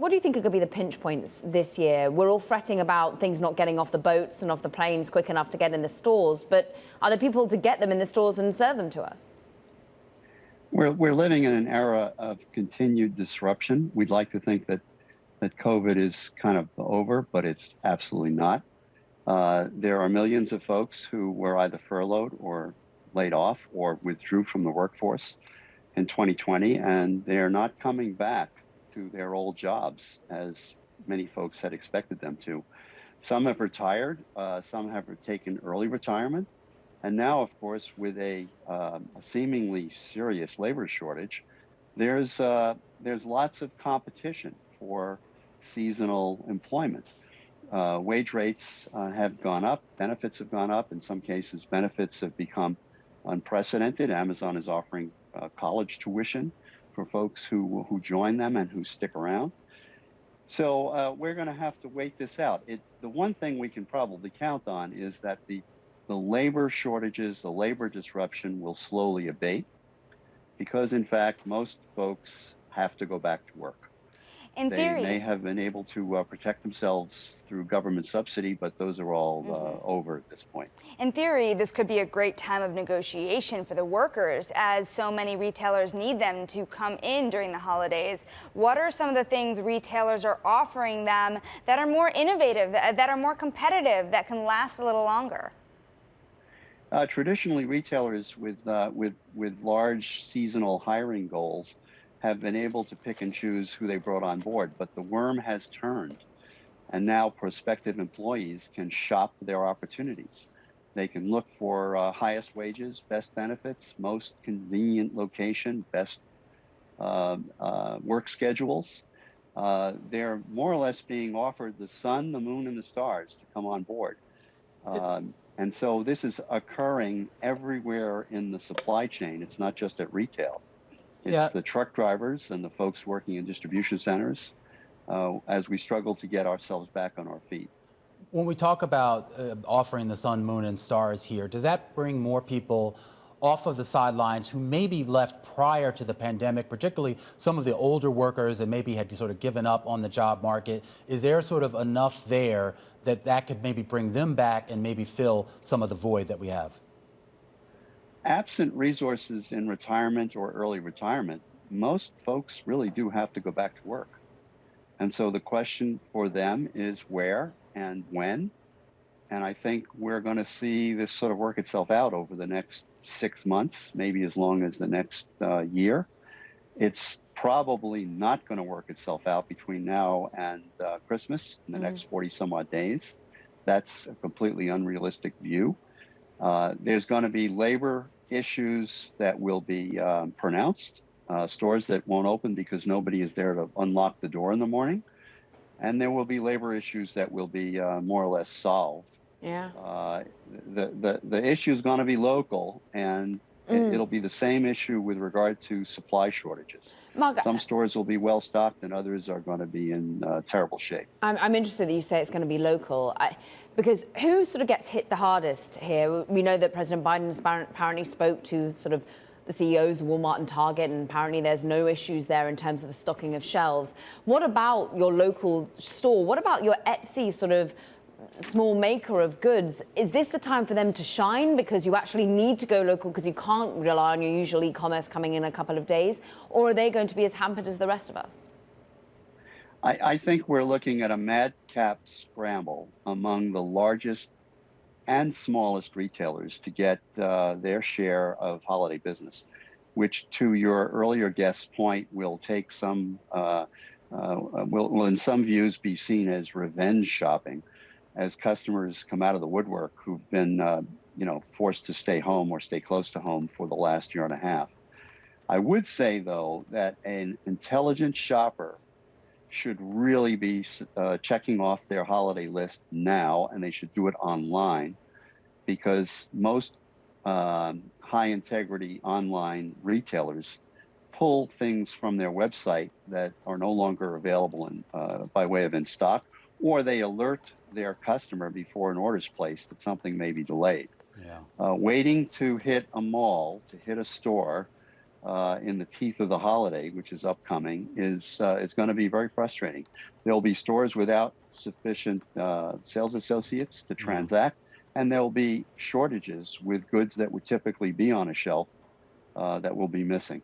What do you think are going to be the pinch points this year? We're all fretting about things not getting off the boats and off the planes quick enough to get in the stores, but are there people to get them in the stores and serve them to us? We're living in an era of continued disruption. We'd like to think that COVID is kind of over, but it's absolutely not. There are millions of folks who were either furloughed or laid off or withdrew from the workforce in 2020, and they're not coming back to their old jobs as many folks had expected them to. Some have retired, some have taken early retirement, and now, of course, with a seemingly serious labor shortage, there's lots of competition for seasonal employment. Wage rates have gone up, benefits have gone up. In some cases, benefits have become unprecedented. Amazon is offering college tuition for folks who join them and who stick around. So we're going to have to wait this out. The one thing we can probably count on is that the labor shortages, the labor disruption will slowly abate because, in fact, most folks have to go back to work. In theory, They may have been able to protect themselves through government subsidy, but those are all over at this point. in theory, this could be a great time of negotiation for the workers, as so many retailers need them to come in during the holidays. What are some of the things retailers are offering them that are more innovative, that are more competitive, that can last a little longer? Traditionally, retailers with large seasonal hiring goals have been able to pick and choose who they brought on board, but the worm has turned, and now prospective employees can shop their opportunities. They can look for highest wages, best benefits, most convenient location, best work schedules. They're more or less being offered the sun, the moon, and the stars to come on board. And so this is occurring everywhere in the supply chain. It's not just at retail. It's the truck drivers and the folks working in distribution centers as we struggle to get ourselves back on our feet. When we talk about offering the sun, moon, and stars here, does that bring more people off of the sidelines who maybe left prior to the pandemic, particularly some of the older workers that maybe had sort of given up on the job market? Is there sort of enough there that could maybe bring them back and maybe fill some of the void that we have? Absent resources in retirement or early retirement, most folks really do have to go back to work. And so the question for them is where and when. And I think we're going to see this sort of work itself out over the next 6 months, maybe as long as the next year. It's probably not going to work itself out between now and Christmas in the next 40 some odd days. That's a completely unrealistic view. There's going to be labor issues that will be pronounced, stores that won't open because nobody is there to unlock the door in the morning. And there will be labor issues that will be more or less solved. Yeah. The issue is going to be local, and it'll be the same issue with regard to supply shortages. Mark, some stores will be well stocked, and others are going to be in terrible shape. I'm interested that you say it's going to be local, because who sort of gets hit the hardest here? We know that President Biden apparently spoke to sort of the CEOs of Walmart and Target, and apparently there's no issues there in terms of the stocking of shelves. What about your local store? What about your Etsy sort of small maker of goods? Is this the time for them to shine because you actually need to go local because you can't rely on your usual e-commerce coming in a couple of days? Or are they going to be as hampered as the rest of us? I think we're looking at a madcap scramble among the largest and smallest retailers to get their share of holiday business, which, to your earlier guest's point, will take some, will in some views be seen as revenge shopping, as customers come out of the woodwork who've been, forced to stay home or stay close to home for the last year and a half. I would say, though, that an intelligent shopper should really be checking off their holiday list now, and they should do it online, because most high-integrity online retailers pull things from their website that are no longer available by way of in stock, or they alert their customer before an order is placed that something may be delayed. Yeah. Waiting to hit a mall, to hit a store, in the teeth of the holiday, which is upcoming, is going to be very frustrating. There'll be stores without sufficient sales associates to transact, and there'll be shortages with goods that would typically be on a shelf that will be missing.